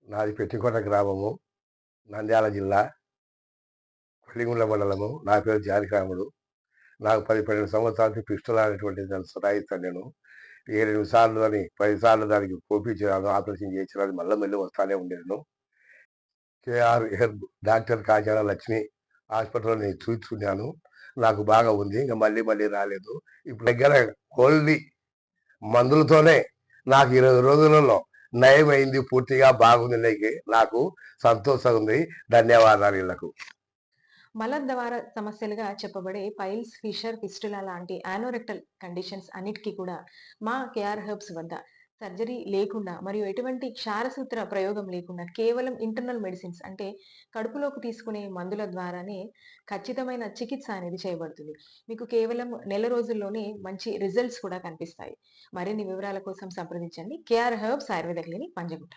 నాది పెట్టికొండ గ్రామము, నంద్యాల జిల్లా, కొల్లిగుండ్ల మండలము. నా పేరు జానకిరాముడు. నాకు 10, 12 సంవత్సరాల నుంచి ఫిస్టులా అనేటువంటిది నన్ను సతాయిస్తాను నేను. 7, 8 సార్లు అని 10 సార్లు దానికి కోపించాను. ఆపరేషన్ చేయించాను. అది మళ్ళా మళ్ళీ వస్తానే ఉండేను. కేఆర్ హెర్బ్ డాక్టర్ కాజాల లక్ష్మి హాస్పిటల్‌లో నేను చూయించుకున్నాను. నాకు బాగా ఉంది. ఇంక మళ్ళీ మళ్ళీ రాలేదు. ఇప్పుడు దగ్గర ఓన్లీ మందులతోనే నాకు 20 రోజులలో నయమైంది. పూర్తిగా బాగుంది. నాకు సంతోషంగా ఉంది. ధన్యవాదాలు ఈళ్ళకు. మలద్వార సమస్యలుగా చెప్పబడే పైల్స్, ఫిషర్, ఫిస్టులా లాంటి యానోరెక్టల్ కండిషన్స్ అన్నిటికీ కూడా మా కేఆర్ హెర్బ్స్ వద్ద సర్జరీ లేకుండా మరియు ఎటువంటి క్షారసూత్ర ప్రయోగం లేకుండా కేవలం ఇంటర్నల్ మెడిసిన్స్ అంటే కడుపులోకి తీసుకునే మందుల ద్వారానే ఖచ్చితమైన చికిత్స అనేది చేయబడుతుంది. మీకు కేవలం నెల రోజుల్లోనే మంచి రిజల్ట్స్ కూడా కనిపిస్తాయి. మరిన్ని వివరాల కోసం సంప్రదించండి. KR herbs Ayurveda clinic Panjagutta.